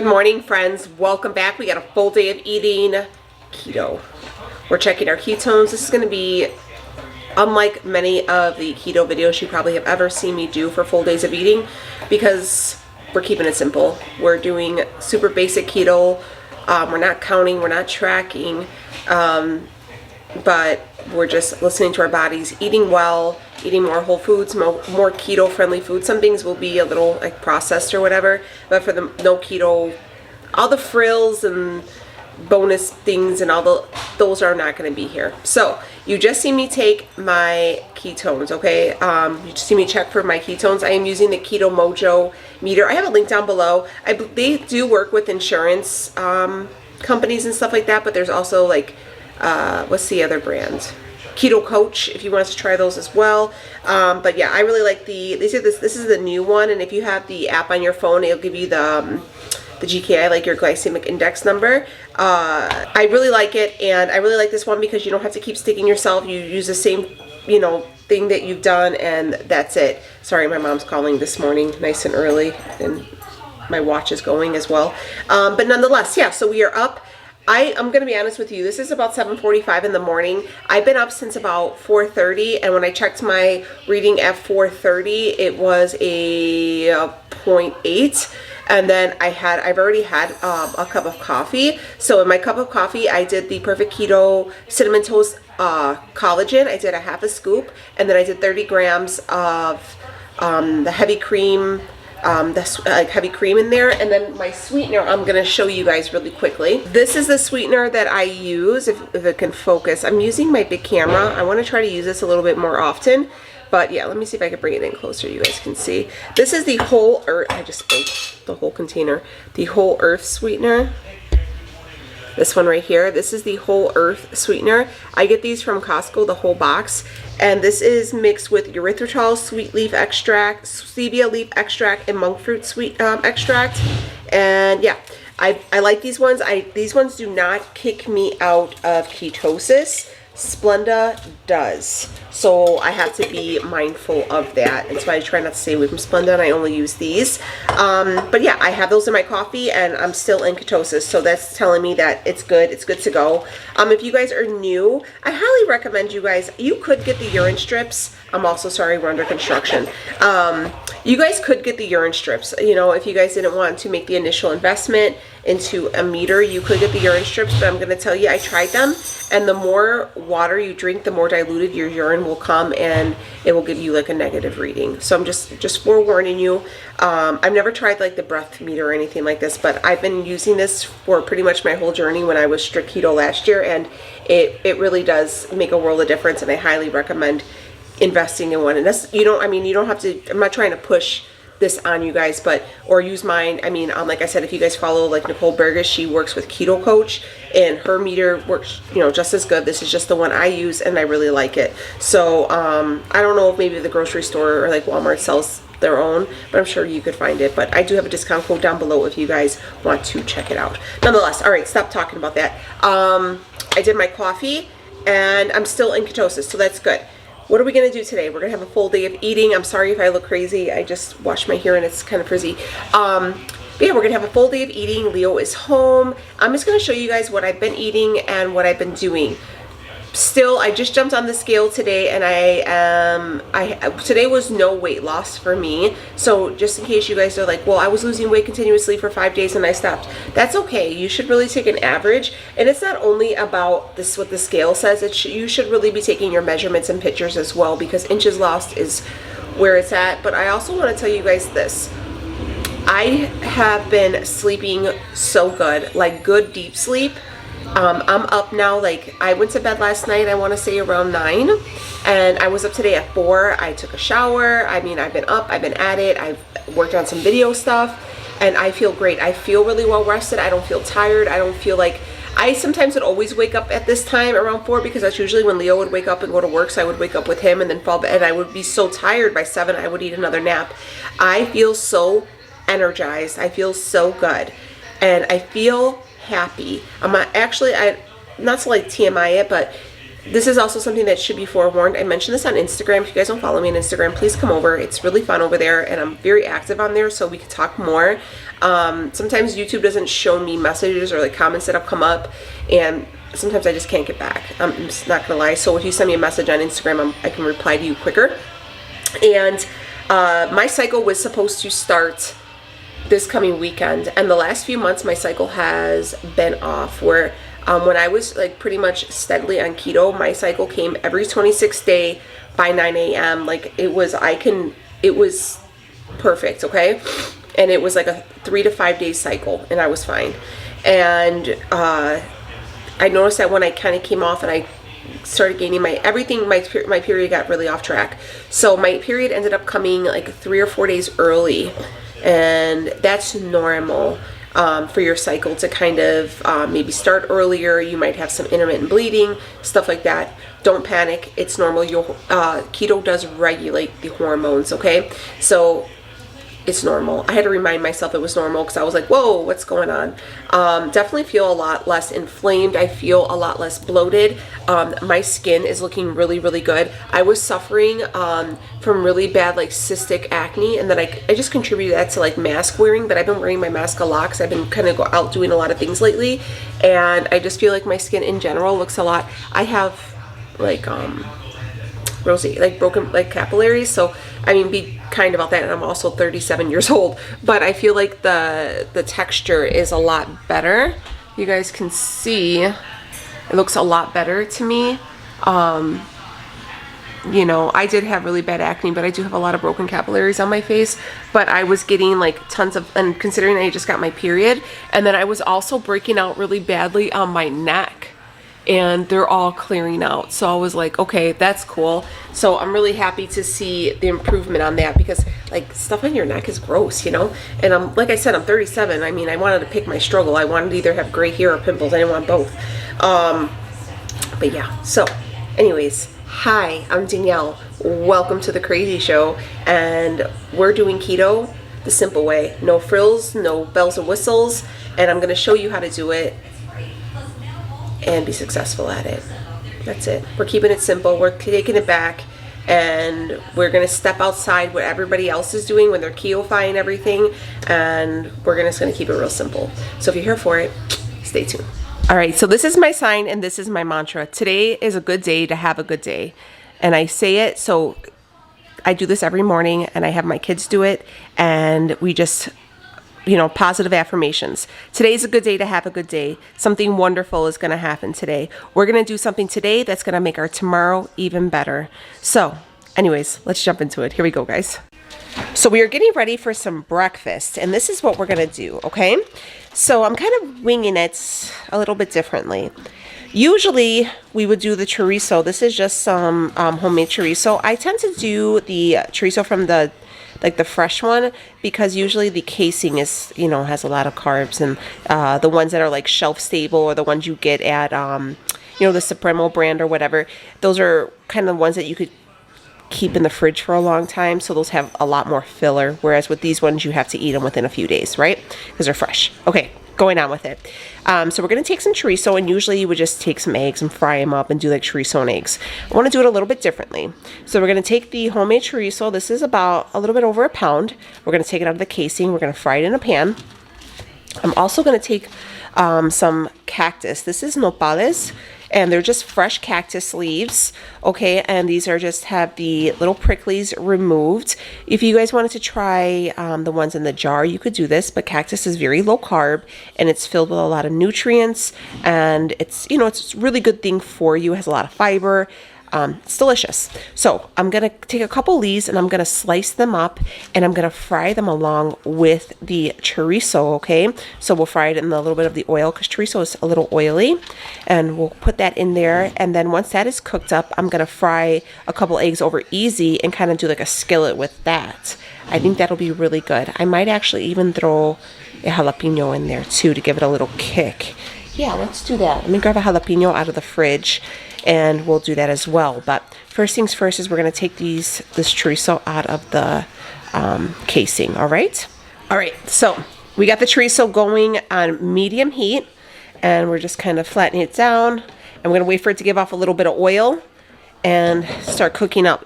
morning, friends. Welcome back. We got a full day of eating keto. We're checking our ketones. This is going to be unlike many of the keto videos you probably have ever seen me do for full days of eating, because we're keeping it simple. We're doing super basic keto. We're not counting, we're not tracking, but we're just listening to our bodies, eating well, eating more whole foods, more keto friendly foods. Some things will be a little like processed or whatever, but for the no keto, all the frills and bonus things and those are not going to be here. So you just see me take my ketones, okay? You just see me check for my ketones. I am using the Keto Mojo meter. I have a link down below. They do work with insurance companies and stuff like that, but there's also like what's the other brand? Keto Coach, if you want to try those as well. But yeah, I really like this is the new one, and if you have the app on your phone, it'll give you the GKI, like your glycemic index number. I really like it, and I really like this one because you don't have to keep sticking yourself. You use the same, thing that you've done, and that's it. Sorry, my mom's calling this morning, nice and early, and my watch is going as well. But nonetheless, yeah, so we are up. I'm going to be honest with you, this is about 7:45 in the morning. I've been up since about 4:30, and when I checked my reading at 4:30, it was a 0.8. And then I've already had a cup of coffee. So in my cup of coffee, I did the Perfect Keto Cinnamon Toast Collagen. I did a half a scoop, and then I did 30 grams of the heavy cream, heavy cream in there. And then my sweetener, I'm gonna show you guys really quickly. This is the sweetener that I use, if it can focus. I'm using my big camera. I wanna try to use this a little bit more often. But yeah, let me see if I can bring it in closer, you guys can see. This is the Whole Earth, I just spoke the whole container. The Whole Earth sweetener. This one right here, this is the Whole Earth sweetener. I get these from Costco, the whole box. And this is mixed with erythritol, sweet leaf extract, stevia leaf extract, and monk fruit sweet extract. And yeah, I like these ones. These ones do not kick me out of ketosis. Splenda does, so I have to be mindful of that. That's why I try not to stay away from Splenda, and I only use these. But yeah, I have those in my coffee, and I'm still in ketosis, so that's telling me that it's good to go. If you guys are new, I highly recommend you guys, you could get the urine strips. I'm also sorry, we're under construction. You guys could get the urine strips. If you guys didn't want to make the initial investment into a meter, you could get the urine strips, but I'm going to tell you, I tried them, and the more water you drink, the more diluted your urine will come, and it will give you like a negative reading. So I'm just forewarning you. I've never tried like the breath meter or anything like this, but I've been using this for pretty much my whole journey when I was strict keto last year, and it really does make a world of difference, and I highly recommend investing in one. And that's, you don't have to, I'm not trying to push this on you guys, or use mine. Like I said, if you guys follow like Nicole Burgess, she works with Keto Coach, and her meter works just as good. This is just the one I use, and I really like it. So I don't know if maybe the grocery store or like Walmart sells their own, but I'm sure you could find it. But I do have a discount code down below if you guys want to check it out. Nonetheless, all right, stop talking about that. I did my coffee, and I'm still in ketosis, so that's good. What are we going to do today? We're going to have a full day of eating. I'm sorry if I look crazy. I just washed my hair and it's kind of frizzy. But yeah, we're going to have a full day of eating. Leo is home. I'm just going to show you guys what I've been eating and what I've been doing. Still, I just jumped on the scale today, and today was no weight loss for me. So just in case you guys are like, well, I was losing weight continuously for 5 days and I stopped. That's okay. You should really take an average, and it's not only about this what the scale says. You should really be taking your measurements and pictures as well, because inches lost is where it's at. But I also want to tell you guys this. I have been sleeping so good, like good deep sleep. I'm up now, like I went to bed last night, I want to say around 9, and I was up today at 4. I took a shower. I've been up, I've been at it, I've worked on some video stuff, and I feel great. I feel really well rested. I don't feel tired. I don't feel like, I sometimes would always wake up at this time around 4, because that's usually when Leo would wake up and go to work, so I would wake up with him and then fall bed, and I would be so tired by 7 I would eat another nap. I feel so energized. I feel so good, and I feel happy. I'm not to like TMI it, but this is also something that should be forewarned. I mentioned this on Instagram. If you guys don't follow me on Instagram, please come over. It's really fun over there, and I'm very active on there, so we can talk more. Sometimes YouTube doesn't show me messages or like comments that have come up, and sometimes I just can't get back. I'm just not gonna lie. So if you send me a message on Instagram, I can reply to you quicker. And my cycle was supposed to start this coming weekend, and the last few months my cycle has been off, where when I was like pretty much steadily on keto, my cycle came every 26th day by 9 a.m. Like it was perfect, okay? And it was like a 3 to 5 day cycle, and I was fine. And I noticed that when I kind of came off and I started gaining my period got really off track. So my period ended up coming like 3 or 4 days early, and that's normal. For your cycle to kind of maybe start earlier. You might have some intermittent bleeding, stuff like that. Don't panic, it's normal. Your keto does regulate the hormones, okay? So it's normal. I had to remind myself it was normal because I was like, whoa, what's going on? Definitely feel a lot less inflamed. I feel a lot less bloated. My skin is looking really, really good. I was suffering from really bad like cystic acne, and then I just contributed that to like mask wearing, but I've been wearing my mask a lot because I've been kind of out doing a lot of things lately, and I just feel like my skin in general looks a lot. I have like rosy, like broken like capillaries, so I mean, be kind about that. And I'm also 37 years old, but I feel like the texture is a lot better. You guys can see it looks a lot better to me. You know, I did have really bad acne, but I do have a lot of broken capillaries on my face. But I was getting like tons of, and considering I just got my period, and then I was also breaking out really badly on my neck, and they're all clearing out. So I was like, okay, that's cool. So I'm really happy to see the improvement on that, because like stuff on your neck is gross, you know? And I'm, like I said, I'm 37. I mean, I wanted to pick my struggle. I wanted to either have gray hair or pimples. I didn't want both. But yeah, so anyways, hi, I'm Danielle. Welcome to the Crazy Show. And we're doing keto the simple way. No frills, no bells and whistles. And I'm gonna show you how to do it and be successful at it. That's it. We're keeping it simple. We're taking it back, and we're gonna step outside what everybody else is doing when they're keto-fying everything, and we're just gonna keep it real simple. So if you're here for it, stay tuned. All right, so this is my sign and this is my mantra. Today is a good day to have a good day. And I say it, so I do this every morning, and I have my kids do it, and we just, you know, positive affirmations. Today's a good day to have a good day. Something wonderful is going to happen today. We're going to do something today that's going to make our tomorrow even better. So anyways, let's jump into it. Here we go, guys. So we are getting ready for some breakfast, and this is what we're going to do, okay? So I'm kind of winging it a little bit differently. Usually we would do the chorizo. This is just some homemade chorizo. I tend to do the chorizo from the fresh one, because usually the casing is, you know, has a lot of carbs, and the ones that are like shelf stable, or the ones you get at you know, the Supremo brand or whatever, those are kind of the ones that you could keep in the fridge for a long time, so those have a lot more filler, whereas with these ones you have to eat them within a few days, right? Because they're fresh. Okay, going on with it. So we're going to take some chorizo, and usually you would just take some eggs and fry them up and do like chorizo and eggs. I want to do it a little bit differently. So we're going to take the homemade chorizo. This is about a little bit over a pound. We're going to take it out of the casing. We're going to fry it in a pan. I'm also going to take some cactus. This is nopales, and they're just fresh cactus leaves, okay? And these are just have the little pricklies removed. If you guys wanted to try the ones in the jar, you could do this, but cactus is very low carb, and it's filled with a lot of nutrients, and it's, you know, it's a really good thing for you. It has a lot of fiber. It's delicious. So I'm going to take a couple leaves, and I'm going to slice them up, and I'm going to fry them along with the chorizo, okay? So we'll fry it in a little bit of the oil, because chorizo is a little oily, and we'll put that in there. And then once that is cooked up, I'm going to fry a couple eggs over easy and kind of do like a skillet with that. I think that'll be really good. I might actually even throw a jalapeno in there too to give it a little kick. Yeah, let's do that. Let me grab a jalapeno out of the fridge, and we'll do that as well. But first things first is we're going to take this chorizo out of the casing, all right? All right, so we got the chorizo going on medium heat, and we're just kind of flattening it down, and I'm gonna wait for it to give off a little bit of oil and start cooking up.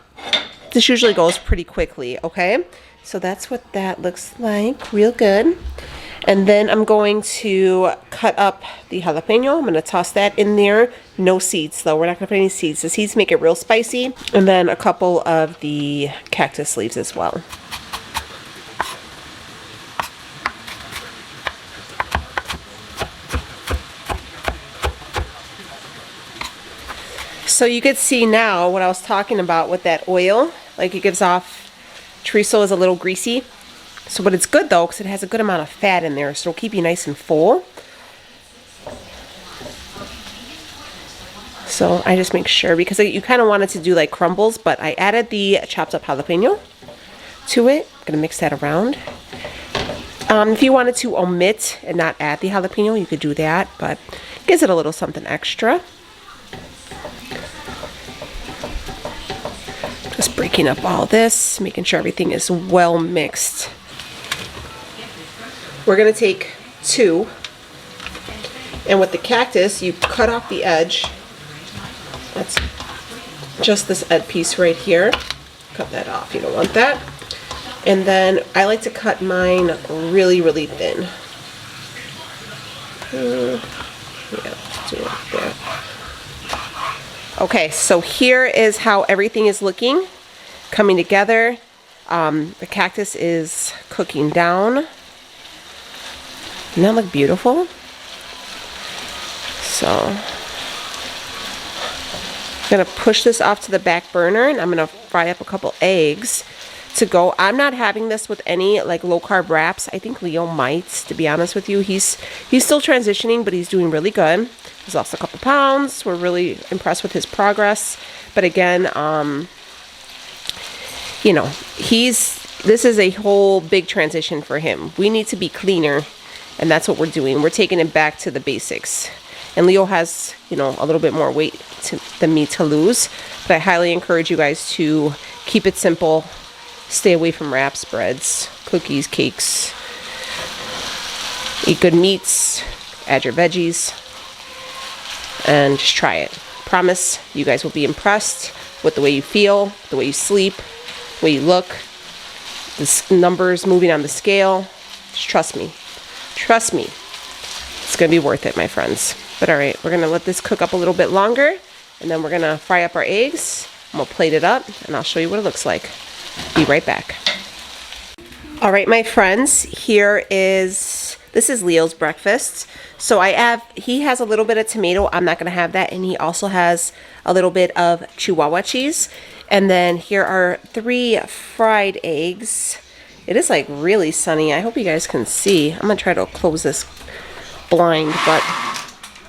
This usually goes pretty quickly, okay? So that's what that looks like, real good. And then I'm going to cut up the jalapeno. I'm gonna toss that in there. No seeds though, we're not gonna put any seeds. The seeds make it real spicy. And then a couple of the cactus leaves as well. So you could see now what I was talking about with that oil. Like it gives off, chorizo is a little greasy. So, but it's good though, because it has a good amount of fat in there, so it'll keep you nice and full. So I just make sure, because you kind of wanted to do like crumbles, but I added the chopped up jalapeno to it. I'm gonna mix that around. If you wanted to omit and not add the jalapeno, you could do that, but it gives it a little something extra. Just breaking up all this, making sure everything is well mixed. We're gonna take 2, and with the cactus, you cut off the edge. That's just this edge piece right here. Cut that off, you don't want that. And then I like to cut mine really, really thin. Yeah, do it like that. Okay, so here is how everything is looking, coming together. The cactus is cooking down. Doesn't that look beautiful? So I'm gonna push this off to the back burner, and I'm gonna fry up a couple eggs to go. I'm not having this with any like low carb wraps. I think Leo might, to be honest with you. He's still transitioning, but he's doing really good. He's lost a couple pounds. We're really impressed with his progress. But again, you know, this is a whole big transition for him. We need to be cleaner. And that's what we're doing. We're taking it back to the basics. And Leo has, you know, a little bit more weight than me to lose. But I highly encourage you guys to keep it simple. Stay away from wraps, breads, cookies, cakes. Eat good meats. Add your veggies. And just try it. Promise you guys will be impressed with the way you feel, the way you sleep, the way you look, the numbers moving on the scale. Just trust me. Trust me, it's gonna be worth it, my friends. But all right, we're gonna let this cook up a little bit longer, and then we're gonna fry up our eggs, and we'll plate it up, and I'll show you what it looks like. Be right back. All right, my friends, this is Leo's breakfast. So he has a little bit of tomato. I'm not gonna have that, and he also has a little bit of Chihuahua cheese. And then here are 3 fried eggs. It is like really sunny. I hope you guys can see. I'm gonna try to close this blind, but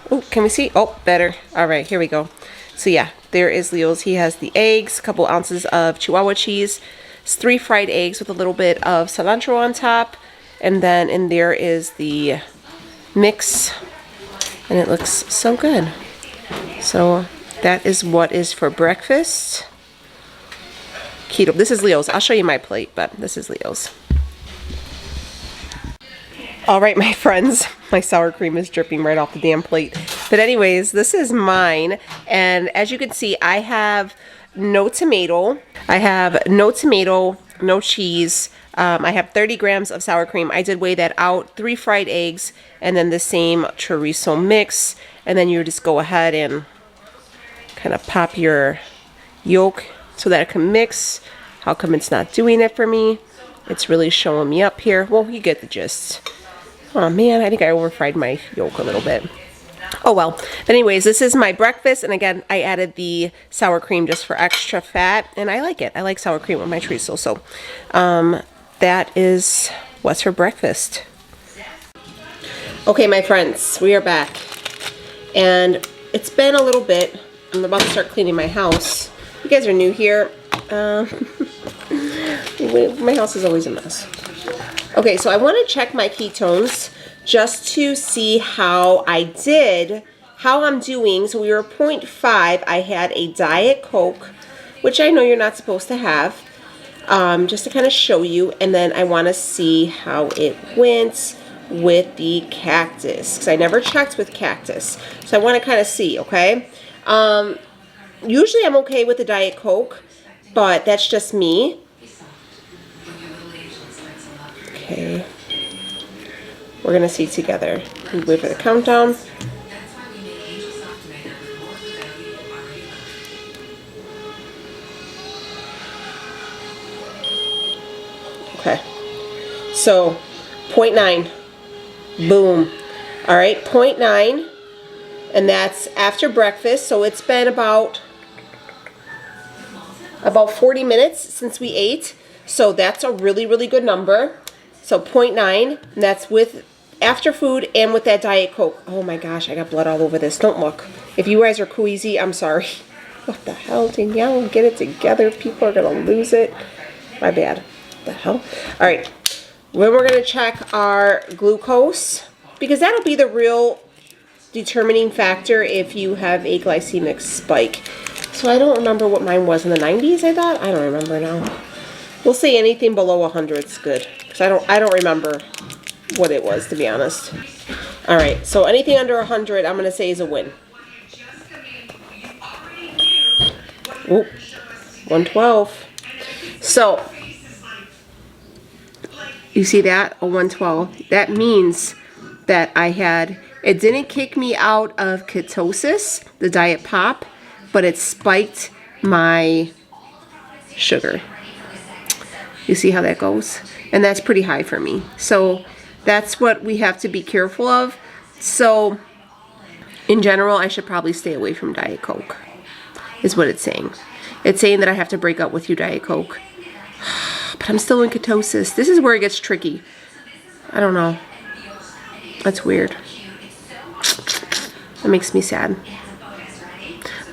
oh, can we see? Oh, better. All right, here we go. So yeah, there is Leo's. He has the eggs, a couple ounces of Chihuahua cheese. It's 3 fried eggs with a little bit of cilantro on top, and then in there is the mix, and it looks so good. So that is what is for breakfast. Keto. This is Leo's. I'll show you my plate, but this is Leo's. All right, my friends, my sour cream is dripping right off the damn plate. But anyways, this is mine, and as you can see, I have no tomato. I have no tomato, no cheese. I have 30 grams of sour cream. I did weigh that out. 3 fried eggs, and then the same chorizo mix. And then you just go ahead and kind of pop your yolk so that it can mix. How come it's not doing it for me? It's really showing me up here. Well, you get the gist. Oh man, I think I overfried my yolk a little bit. Oh well. But anyways, this is my breakfast, and again, I added the sour cream just for extra fat, and I like it. I like sour cream with my chorizo. So that is what's for breakfast. Okay, my friends, we are back, and it's been a little bit. I'm about to start cleaning my house. You guys are new here. My house is always a mess. Okay, so I want to check my ketones just to see how I did, how I'm doing. So we were 0.5. I had a Diet Coke, which I know you're not supposed to have, just to kind of show you. And then I want to see how it went with the cactus, because I never checked with cactus. So I want to kind of see, okay? Usually I'm okay with the Diet Coke, but that's just me. Okay. We're going to see together. Wait for the countdown. Okay. So, 0.9. Boom. All right, 0.9. And that's after breakfast. So it's been about 40 minutes since we ate. So that's a really, really good number. So 0.9. And that's with after food and with that Diet Coke. Oh my gosh, I got blood all over this. Don't look. If you guys are queasy, I'm sorry. What the hell, Danielle? Get it together. People are going to lose it. My bad. What the hell? All right. Then we're going to check our glucose, because that'll be the real determining factor if you have a glycemic spike. So I don't remember what mine was in the 90s, I thought. I don't remember now. We'll say anything below 100 is good, because I don't remember what it was, to be honest. All right, so anything under 100, I'm going to say is a win. Oop, 112. So, you see that? A 112. That means that it didn't kick me out of ketosis, the diet pop, but it spiked my sugar. You see how that goes? And that's pretty high for me. So that's what we have to be careful of. So in general, I should probably stay away from Diet Coke, is what it's saying. It's saying that I have to break up with you, Diet Coke. But I'm still in ketosis. This is where it gets tricky. I don't know. That's weird. That makes me sad.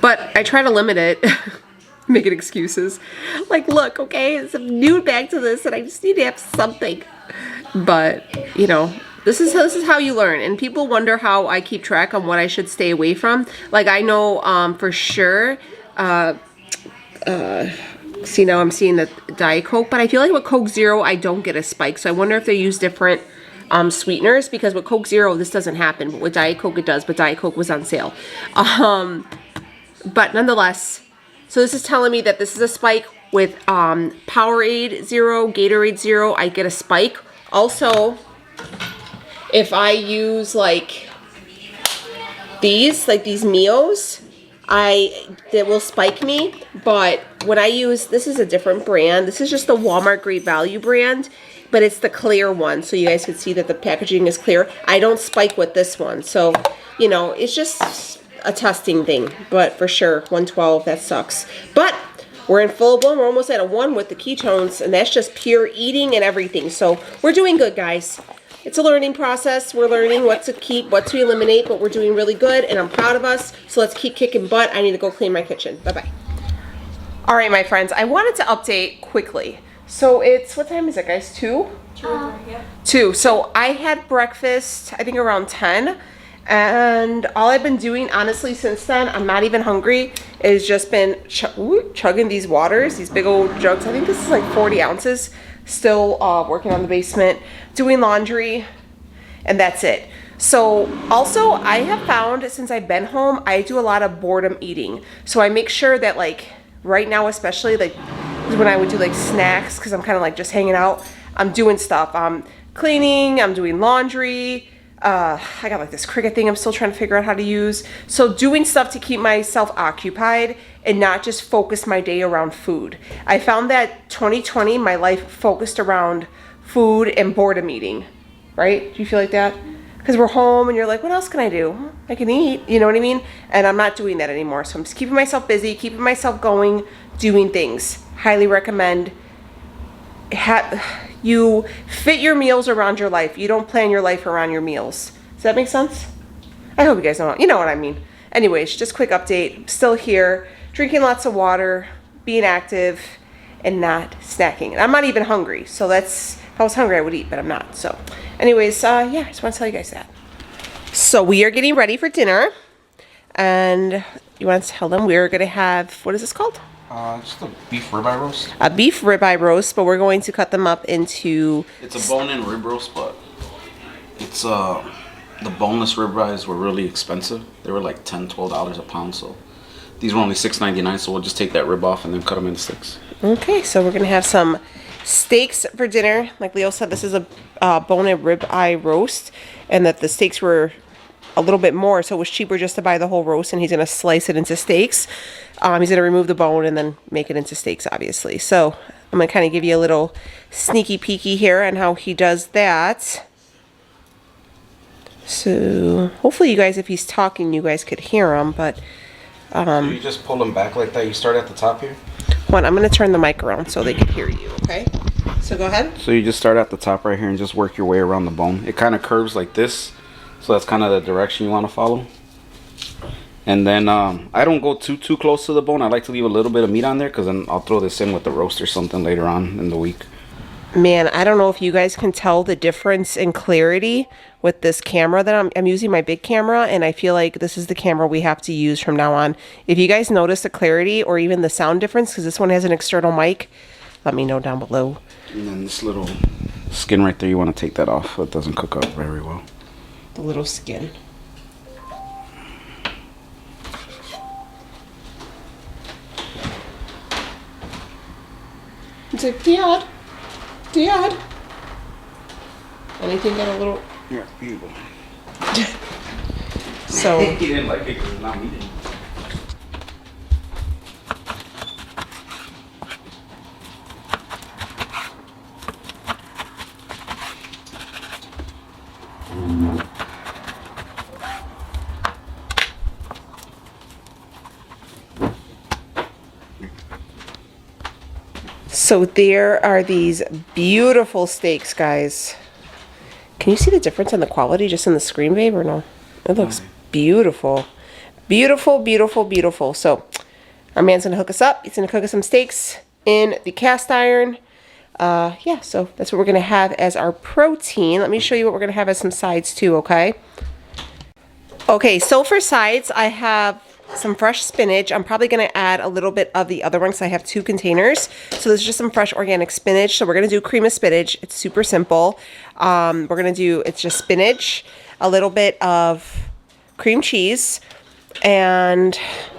But I try to limit it. Making excuses. Like, look, okay, I'm new back to this and I just need to have something. But, you know, this is how you learn. And people wonder how I keep track on what I should stay away from. Like, I know for sure, see, now I'm seeing the Diet Coke, but I feel like with Coke Zero, I don't get a spike. So I wonder if they use different sweeteners, because with Coke Zero, this doesn't happen. But with Diet Coke, it does. But Diet Coke was on sale. But nonetheless, so this is telling me that this is a spike with Powerade Zero, Gatorade Zero. I get a spike. Also, if I use like these meals, that will spike me. But when I use, this is a different brand. This is just the Walmart Great Value brand, but it's the clear one. So you guys can see that the packaging is clear. I don't spike with this one. So, you know, it's just a testing thing. But for sure, 112, that sucks. But we're in full bloom. We're almost at a 1 with the ketones, and that's just pure eating and everything. So we're doing good, guys. It's a learning process. We're learning what to keep, what to eliminate, but we're doing really good, and I'm proud of us. So let's keep kicking butt. I need to go clean my kitchen. Bye-bye. All right, my friends, I wanted to update quickly. So it's, what time is it, guys? 2? 2. So I had breakfast, I think around 10. And all I've been doing, honestly, since then, I'm not even hungry, is just been chugging these waters, these big old jugs. I think this is like 40 ounces. Still working on the basement, doing laundry, and that's it. So also, I have found, since I've been home, I do a lot of boredom eating. So I make sure that, like, right now especially, like, when I would do, like, snacks, because I'm kind of, like, just hanging out, I'm doing stuff. I'm cleaning, I'm doing laundry. I got like this Cricut thing I'm still trying to figure out how to use. So doing stuff to keep myself occupied and not just focus my day around food. I found that 2020, my life focused around food and boredom eating, right? Do you feel like that? Because we're home and you're like, what else can I do? I can eat, you know what I mean? And I'm not doing that anymore. So I'm just keeping myself busy, keeping myself going, doing things. Highly recommend. You fit your meals around your life. You don't plan your life around your meals. Does that make sense? I hope you guys know. You know what I mean. Anyways, just quick update. Still here, drinking lots of water, being active, and not snacking. And I'm not even hungry. So that's, if I was hungry, I would eat, but I'm not. So anyways, yeah, I just want to tell you guys that. So we are getting ready for dinner. And you want to tell them we're going to have, what is this called? Just a beef ribeye roast. A beef ribeye roast, but we're going to cut them up into... It's a bone-in rib roast, but It's the boneless ribeyes were really expensive. They were like $10-12 a pound. So these were only $6.99. So we'll just take that rib off and then cut them into sticks. Okay, so we're gonna have some steaks for dinner. Like Leo said, this is a bone-in ribeye roast, and that the steaks were a little bit more, so it was cheaper just to buy the whole roast, and he's gonna slice it into steaks. He's gonna remove the bone and then make it into steaks, obviously. So I'm gonna kind of give you a little sneaky peeky here on how he does that. So hopefully you guys, if he's talking, you guys could hear him, but So you just pull them back like that. You start at the top here. one, I'm gonna turn the mic around so they can hear you, okay? So go ahead. So you just start at the top right here and just work your way around the bone. It kind of curves like this. So that's kind of the direction you want to follow. And then I don't go too close to the bone. I like to leave a little bit of meat on there because then I'll throw this in with the roast or something later on in the week. Man, I don't know if you guys can tell the difference in clarity with this camera that I'm using, my big camera, and I feel like this is the camera we have to use from now on. If you guys notice the clarity or even the sound difference, because this one has an external mic, let me know down below. And then this little skin right there, you want to take that off. It doesn't cook up very well. The little skin. It's like, Dad. Anything got a little... Yeah, here you go. So... He didn't like it because it's not meat. So there are these beautiful steaks, guys. Can you see the difference in the quality just in the screen, babe, or no? It looks beautiful. Beautiful, beautiful, beautiful. So our man's going to hook us up. He's going to cook us some steaks in the cast iron. Yeah, so that's what we're going to have as our protein. Let me show you what we're going to have as some sides too, okay? Okay, so for sides, I have some fresh spinach. I'm probably going to add a little bit of the other one because I have 2 containers. So this is just some fresh organic spinach. So we're going to do cream of spinach. It's super simple. We're going to do, it's just spinach, a little bit of cream cheese, and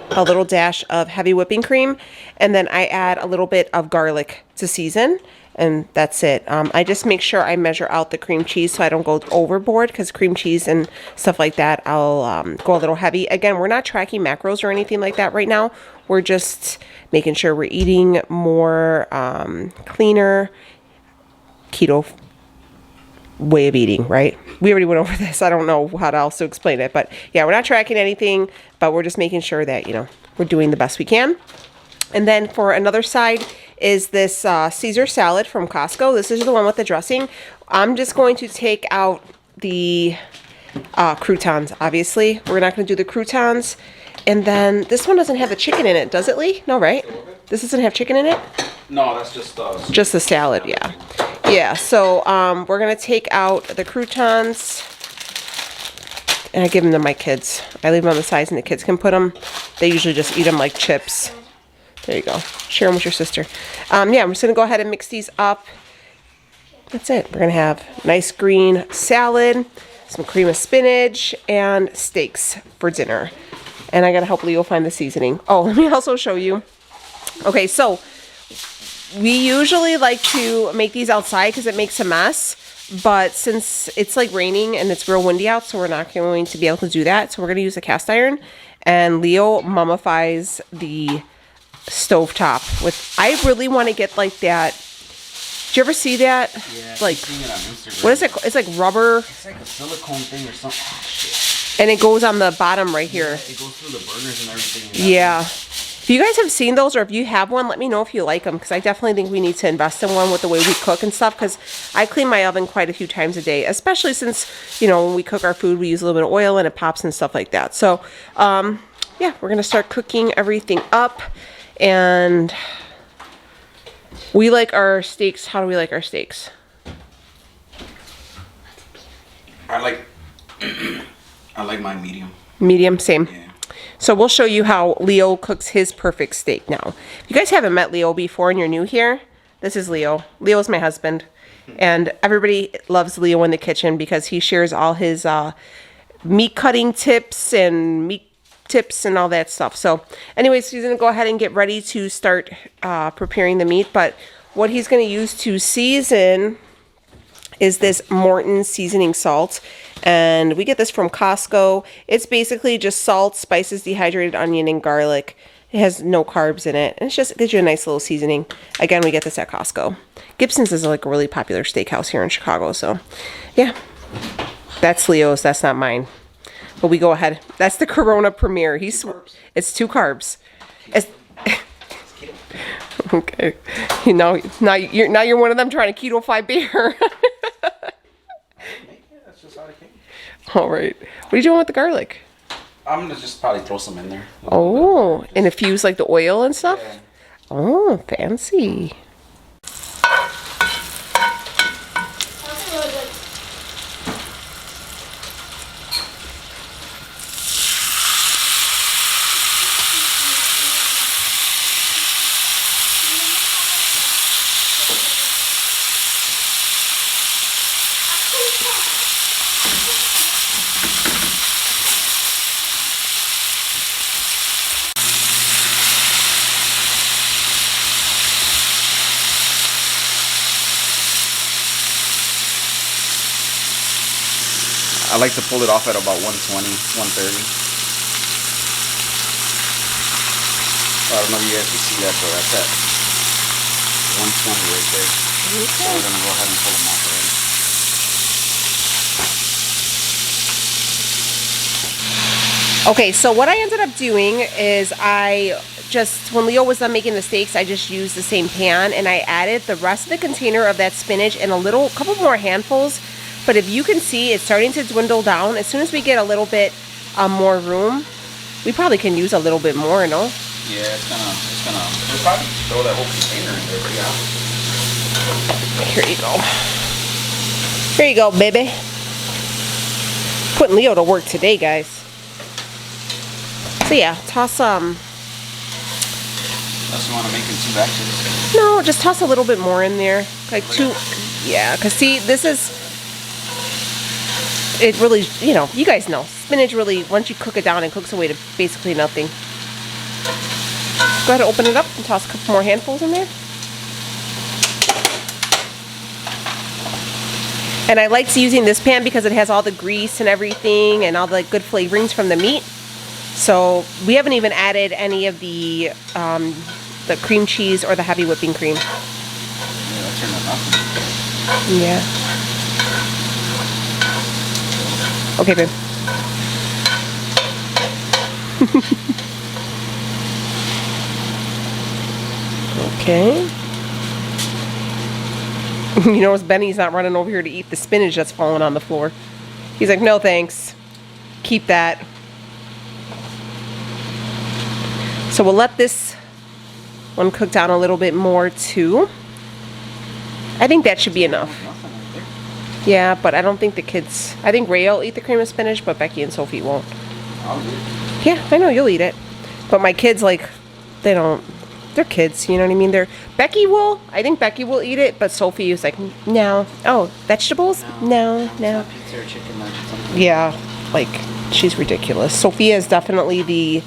a little dash of heavy whipping cream. And then I add a little bit of garlic to season. And that's it. I just make sure I measure out the cream cheese so I don't go overboard, because cream cheese and stuff like that, I'll go a little heavy. Again, we're not tracking macros or anything like that right now. We're just making sure we're eating more cleaner keto way of eating, right? We already went over this. I don't know how else to explain it. But yeah, we're not tracking anything, but we're just making sure that, you know, we're doing the best we can. And then for another side is this Caesar salad from Costco. This is the one with the dressing. I'm just going to take out the croutons, obviously. We're not going to do the croutons. And then this one doesn't have the chicken in it, does it, Lee? No, right? This doesn't have chicken in it? No, that's just the salad, yeah. Yeah, so we're going to take out the croutons. And I give them to my kids. I leave them on the sides and the kids can put them. They usually just eat them like chips. There you go. Share them with your sister. Yeah, I'm just going to go ahead and mix these up. That's it. We're going to have nice green salad, some cream of spinach, and steaks for dinner. And I got to help Leo find the seasoning. Oh, let me also show you. Okay, so we usually like to make these outside because it makes a mess. But since it's like raining and it's real windy out, so we're not going to be able to do that. So we're going to use a cast iron. And Leo mummifies the stovetop with, I really want to get like that. Did you ever see that? Yeah, like, seen it on Instagram. what is it? It's like rubber. It's like a silicone thing or something. Oh, shit. And it goes on the bottom right here. Yeah, it goes through the burners and everything. Yeah. If you guys have seen those, or if you have one, let me know if you like them, because I definitely think we need to invest in one with the way we cook and stuff, because I clean my oven quite a few times a day, especially since, you know, when we cook our food, we use a little bit of oil and it pops and stuff like that. So, yeah, we're going to start cooking everything up. And we like our steaks. How do we like our steaks? I like mine medium. Medium, same. Yeah. So we'll show you how Leo cooks his perfect steak now. If you guys haven't met Leo before and you're new here, This is Leo. Leo's my husband. And everybody loves Leo in the kitchen because he shares all his meat cutting tips and meat tips and all that stuff. So anyways, he's going to go ahead and get ready to start preparing the meat. But what he's going to use to season is this Morton seasoning salt. And we get this from Costco. It's basically just salt, spices, dehydrated onion, and garlic. It has no carbs in it. And it gives you a nice little seasoning. Again, we get this at Costco. Gibson's is like a really popular steakhouse here in Chicago. So yeah, that's Leo's. That's not mine. But we go ahead. That's the Corona Premier. It's 2 carbs. It's okay. Now you're one of them trying to keto-fy beer. That's just how it came. All right. What are you doing with the garlic? I'm gonna just probably throw some in there. Oh, and infuse like the oil and stuff? Yeah. Oh, fancy. I like to pull it off at about 120, 130. I don't know if you guys can see that, but that's at 120 right there. Okay. So we're gonna go ahead and pull them off already. Okay, so what I ended up doing is when Leo was done making the steaks, I just used the same pan and I added the rest of the container of that spinach and couple more handfuls. But if you can see, it's starting to dwindle down. As soon as we get a little bit more room, we probably can use a little bit more, no? Yeah, we'll probably throw that whole container in there, yeah. Here you go. Here you go, baby. Putting Leo to work today, guys. So yeah, toss Unless you want to make it 2 batches. No, just toss a little bit more in there. Like 2, yeah, because see, this is... It really, you guys know, spinach really, once you cook it down, it cooks away to basically nothing. Go ahead and open it up and toss a couple more handfuls in there. And I liked using this pan because it has all the grease and everything and all the good flavorings from the meat. So we haven't even added any of the cream cheese or the heavy whipping cream. Yeah, that turned out nothing. Yeah. Okay, babe. Okay. You notice Benny's not running over here to eat the spinach that's falling on the floor. He's like, no thanks. Keep that. So we'll let this one cook down a little bit more too. I think that should be enough. Yeah, but I don't think the kids... I think Ray will eat the cream of spinach, but Becky and Sophie won't. I'll eat it. Yeah, I know you'll eat it. But my kids, like, they don't... They're kids, you know what I mean? Becky will. I think Becky will eat it, but Sophie is like, no. Oh, vegetables? No. Pizza or chicken nuggets. Yeah, like, she's ridiculous. Sophia is definitely the...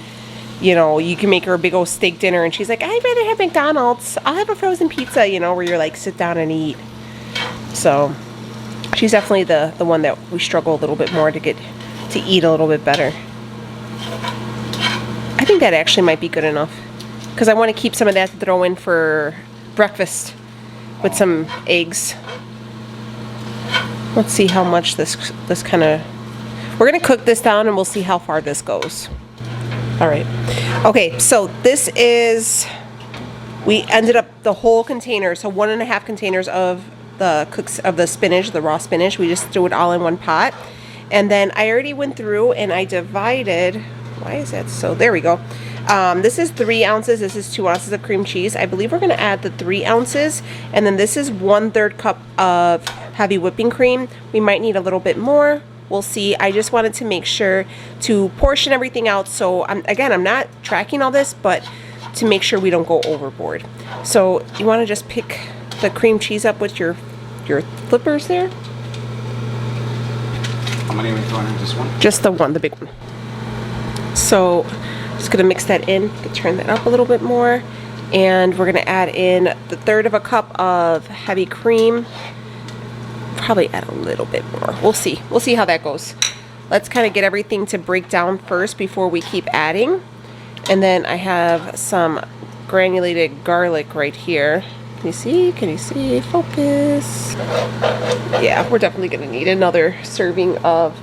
you can make her a big old steak dinner, and she's like, I'd rather have McDonald's. I'll have a frozen pizza, where you're like, sit down and eat. So... She's definitely the one that we struggle a little bit more to get to eat a little bit better. I think that actually might be good enough. Because I want to keep some of that to throw in for breakfast with some eggs. Let's see how much this kind of... We're going to cook this down and we'll see how far this goes. Alright. Okay, so this is... We ended up the whole container, so 1.5 containers of the spinach, the raw spinach. We just threw it all in one pot. And then I already went through and I divided, why is that so? There we go. This is 3 ounces. This is 2 ounces of cream cheese. I believe we're going to add the 3 ounces. And then this is 1/3 cup of heavy whipping cream. We might need a little bit more. We'll see. I just wanted to make sure to portion everything out. So I'm not tracking all this, but to make sure we don't go overboard. So you want to just pick the cream cheese up with your flippers there? How many are we throwing in? Just one? Just the one, the big one. So just gonna mix that in, turn that up a little bit more, and we're gonna add in the 1/3 of a cup of heavy cream. Probably add a little bit more. We'll see how that goes. Let's kind of get everything to break down first before we keep adding. And then I have some granulated garlic right here. Can you see? Focus. Yeah, we're definitely gonna need another serving of,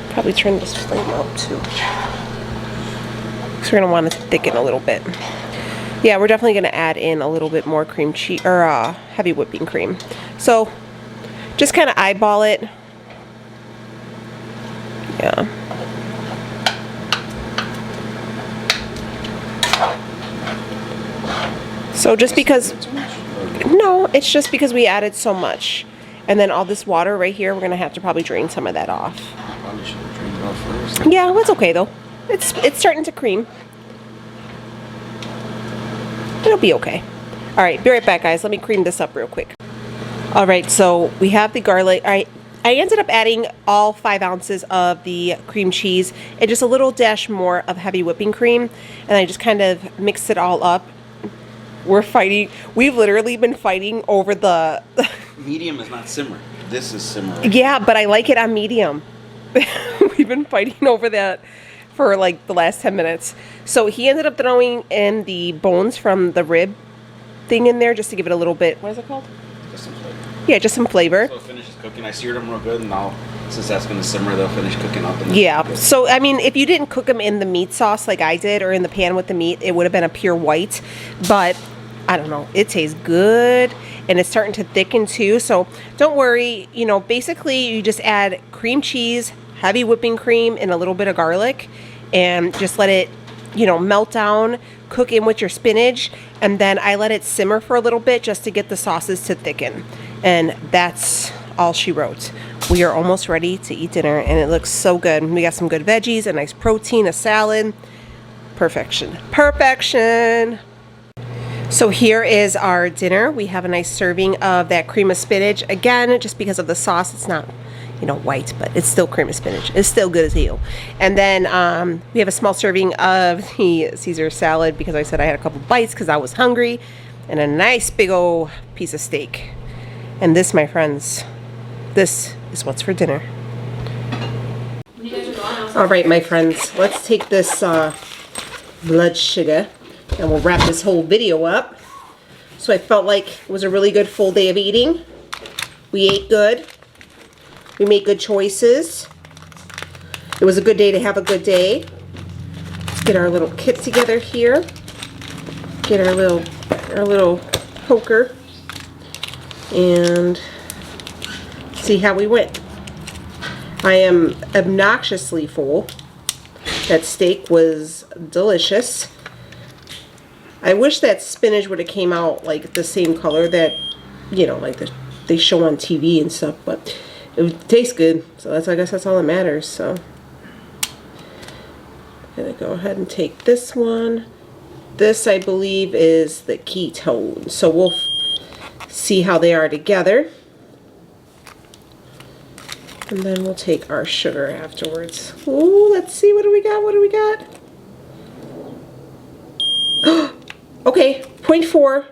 probably turn this flame up too. So we're gonna want to thicken a little bit. Yeah, we're definitely gonna add in a little bit more cream cheese, or heavy whipping cream. So just kind of eyeball it. Yeah. So just because, no, it's just because we added so much. And then all this water right here, we're gonna have to probably drain some of that off. Probably should have drained it off first. Yeah, that's okay though. It's starting to cream. It'll be okay. All right, be right back, guys. Let me cream this up real quick. All right, so we have the garlic. All right, I ended up adding all 5 ounces of the cream cheese and just a little dash more of heavy whipping cream, and I just kind of mixed it all up. We're fighting. We've literally been fighting over the. Medium is not simmer. This is simmer. Yeah, but I like it on medium. We've been fighting over that for like the last 10 minutes. So he ended up throwing in the bones from the rib thing in there just to give it a little bit. What is it called? Just some flavor. Yeah, just some flavor. So it finishes cooking. I seared them real good, and now since that's going to simmer, they'll finish cooking up. Yeah. So I mean, if you didn't cook them in the meat sauce like I did, or in the pan with the meat, it would have been a pure white. But I don't know. It tastes good, and it's starting to thicken too. So don't worry. You know, basically, you just add cream cheese, heavy whipping cream, and a little bit of garlic, and just let it, you know, melt down, cook in with your spinach, and then I let it simmer for a little bit just to get the sauces to thicken. And that's all she wrote. We are almost ready to eat dinner, and it looks so good. We got some good veggies, a nice protein, a salad. Perfection. Perfection. So here is our dinner. We have a nice serving of that cream of spinach. Again, just because of the sauce, it's not, you know, white, but it's still cream of spinach. It's still good as hell. And then we have a small serving of the Caesar salad because I said I had a couple bites because I was hungry, and a nice big old piece of steak. And this, my friends, this is what's for dinner. All right, my friends, let's take this blood sugar and we'll wrap this whole video up. So I felt like it was a really good full day of eating. We ate good. We made good choices. It was a good day to have a good day. Let's get our little kit together here. Get our little poker and see how we went. I am obnoxiously full. That steak was delicious. I wish that spinach would have came out like the same color that, you know, like they show on TV and stuff, but it tastes good, so I guess that's all that matters. So I'm gonna go ahead and take this one. This, I believe, is the ketones, so we'll see how they are together, and then we'll take our sugar afterwards. Ooh, let's see, what do we got? What do we got? Okay, 0.4.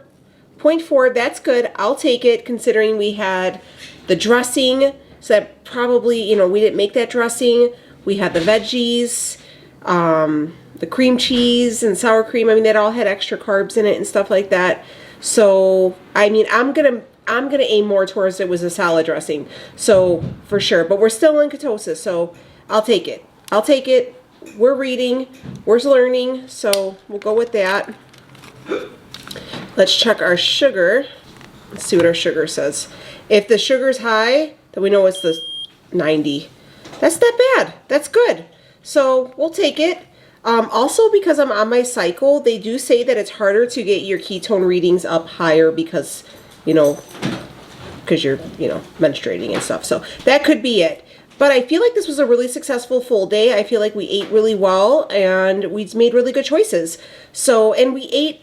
0.4, that's good. I'll take it, considering we had the dressing. So that probably, you know, we didn't make that dressing. We had the veggies, the cream cheese and sour cream. I mean, that all had extra carbs in it and stuff like that. So, I mean, I'm gonna aim more towards it was a salad dressing. So, for sure. But we're still in ketosis, so I'll take it. I'll take it. We're reading. We're learning. So, we'll go with that. Let's check our sugar. Let's see what our sugar says. If the sugar's high, then we know it's the 90. That's not bad. That's good. So we'll take it. Also, because I'm on my cycle, they do say that it's harder to get your ketone readings up higher because, you know, because you're, you know, menstruating and stuff. So that could be it. But I feel like this was a really successful full day. I feel like we ate really well and we made really good choices. So, and we ate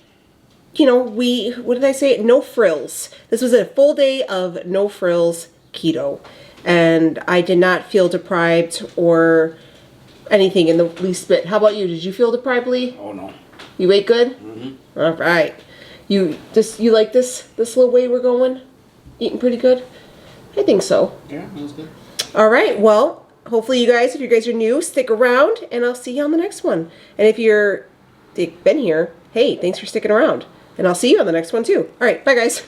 you know, what did I say? No frills. This was a full day of no frills keto. And I did not feel deprived or anything in the least bit. How about you? Did you feel deprived, Lee? Oh no. You ate good? Mm-hmm. All right. You like this little way we're going? Eating pretty good? I think so. Yeah, that was good. All right. Well, hopefully if you guys are new, stick around, and I'll see you on the next one. And if you've been here, hey, thanks for sticking around. And I'll see you on the next one too. All right. Bye, guys.